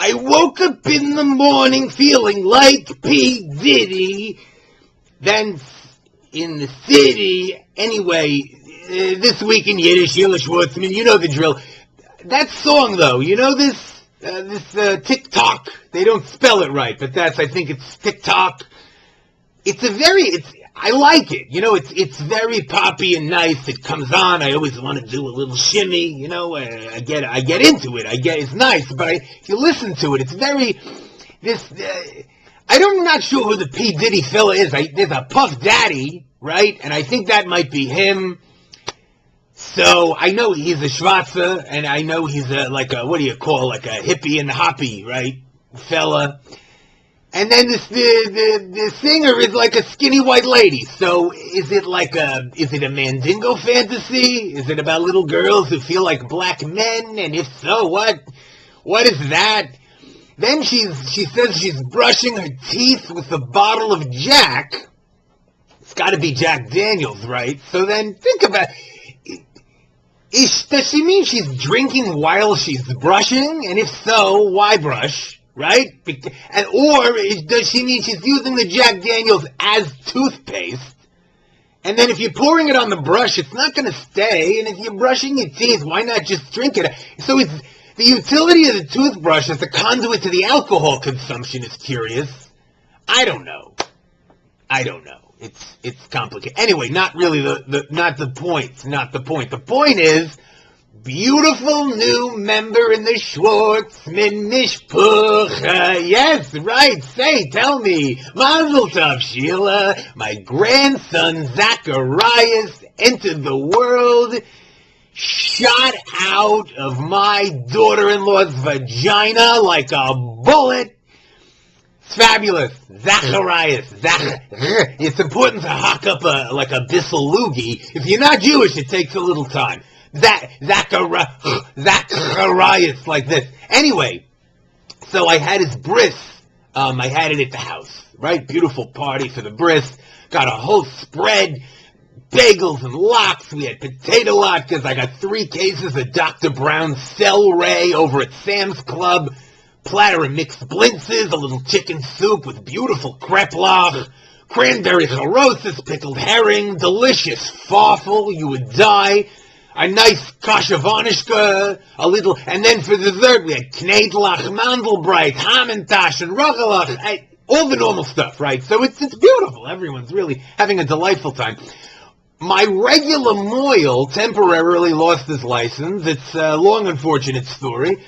I woke up in the morning feeling like P. Diddy. Then in the city, anyway, this week in Yiddish, Schwartzman, you know the drill. That song, though, you know this TikTok? They don't spell it right, but I think it's TikTok. I like it. You know, it's very poppy and nice. It comes on. I always want to do a little shimmy. You know, I get into it. It's nice, but if you listen to it, it's very I'm not sure who the P. Diddy fella is. There's a Puff Daddy, right? And I think that might be him. So I know he's a Schwarzer, and I know he's like a hippie and hoppy, right, fella. And then the singer is like a skinny white lady. So is it a Mandingo fantasy? Is it about little girls who feel like black men? And if so, what is that? Then she says she's brushing her teeth with a bottle of Jack. It's got to be Jack Daniels, right? So then think about it. Does she mean she's drinking while she's brushing? And if so, why brush? Right? Or does she mean she's using the Jack Daniels as toothpaste? And then if you're pouring it on the brush, it's not going to stay. And if you're brushing your teeth, why not just drink it? So it's the utility of the toothbrush as a conduit to the alcohol consumption is curious. I don't know. It's complicated. Anyway, not really not the point. Not the point. The point is, beautiful new member in the Schwartzman Mishpucha. Yes, right. Tell me. Mazel tov, Sheila. My grandson Zacharias entered the world, shot out of my daughter-in-law's vagina like a bullet. It's fabulous. Zacharias. It's important to hock up a bissel loogie. If you're not Jewish, it takes a little time. Zacharias, like this. Anyway, so I had his bris. I had it at the house, right? Beautiful party for the bris. Got a whole spread, bagels and lox. We had potato latkes. I got 3 cases of Dr. Brown's Celery over at Sam's Club. Platter of mixed blintzes, a little chicken soup with beautiful kreplach, cranberry charosis, pickled herring, delicious farfel, you would die. A nice kashavanishka, and then for dessert we had knedlach, mandelbreit, hamantash, and rochelach, all the normal stuff, right? So it's beautiful. Everyone's really having a delightful time. My regular moil temporarily lost his license. It's a long, unfortunate story.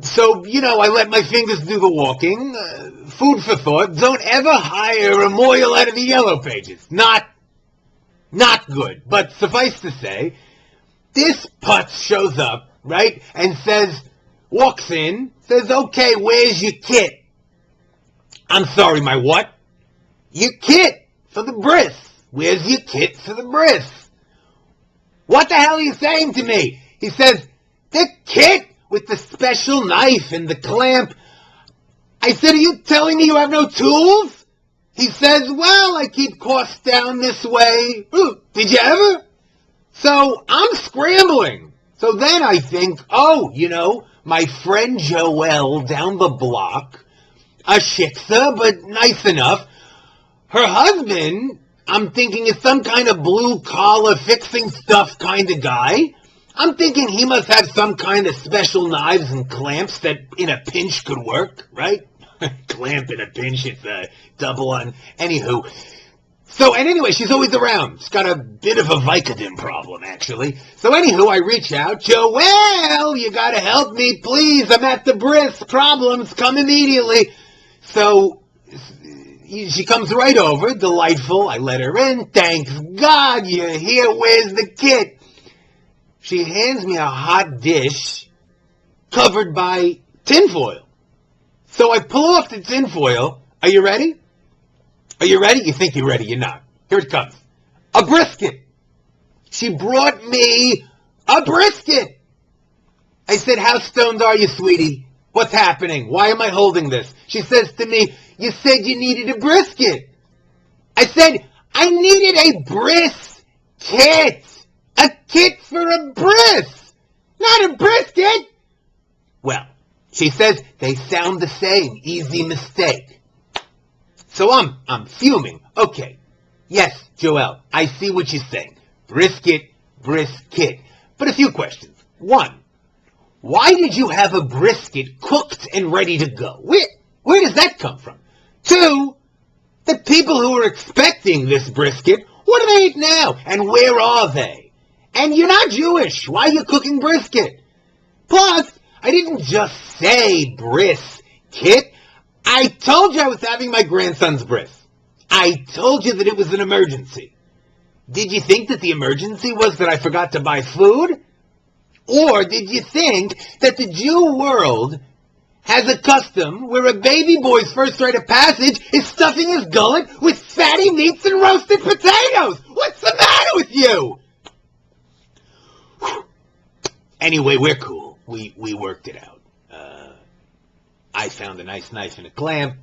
So, I let my fingers do the walking. Food for thought. Don't ever hire a moil out of the yellow pages. Not good. But suffice to say, this putz shows up, right, and walks in, says, okay, where's your kit? I'm sorry, my what? Your kit for the bris. Where's your kit for the bris? What the hell are you saying to me? He says, the kit with the special knife and the clamp. I said, are you telling me you have no tools? He says, well, I keep costs down this way. Ooh, did you ever? So I'm scrambling. So then I think, my friend Joelle down the block, a shiksa, but nice enough. Her husband, I'm thinking, is some kind of blue-collar fixing stuff kind of guy. I'm thinking he must have some kind of special knives and clamps that in a pinch could work, right? Clamp in a pinch, it's a double on. Anywho. So, and anyway, she's always around. She's got a bit of a Vicodin problem, actually. So anywho, I reach out. Joelle, you gotta help me, please. I'm at the bris. Problems, come immediately. So she comes right over, delightful. I let her in. Thanks God you're here. Where's the kit? She hands me a hot dish covered by tinfoil. So I pull off the tinfoil. Are you ready? Are you ready? You think you're ready. You're not. Here it comes. A brisket. She brought me a brisket. I said, how stoned are you, sweetie? What's happening? Why am I holding this? She says to me, you said you needed a brisket. I said, I needed a brisket. A kit for a bris. Not a brisket. Well, She says they sound the same. Easy mistake. So I'm fuming. Okay. Yes, Joel, I see what you're saying. Brisket, brisket. But a few questions. One, why did you have a brisket cooked and ready to go? Where does that come from? Two, the people who are expecting this brisket, what do they eat now? And where are they? And you're not Jewish. Why are you cooking brisket? Plus, I didn't just say brisket. I told you I was having my grandson's bris. I told you that it was an emergency. Did you think that the emergency was that I forgot to buy food? Or did you think that the Jew world has a custom where a baby boy's first rite of passage is stuffing his gullet with fatty meats and roasted potatoes? What's the matter with you? Anyway, we're cool. We worked it out. I found a nice knife and a clamp,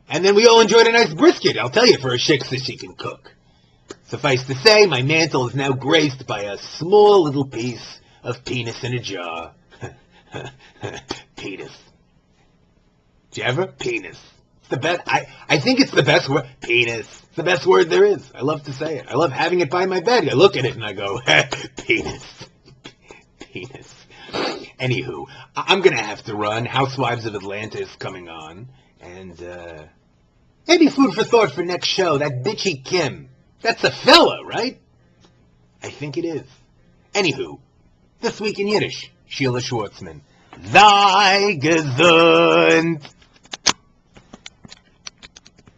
and then we all enjoyed a nice brisket, I'll tell you, for a shiksa she can cook. Suffice to say, my mantle is now graced by a small little piece of penis in a jar. Penis. Did you ever? Penis. It's the best. I think it's the best word. Penis. It's the best word there is. I love to say it. I love having it by my bed. I look at it and I go, penis. Penis. Anywho, I'm going to have to run. Housewives of Atlanta is coming on. And, maybe food for thought for next show. That bitchy Kim. That's a fella, right? I think it is. Anywho, This Week in Yiddish, Sheila Schwartzman. Sei gesund!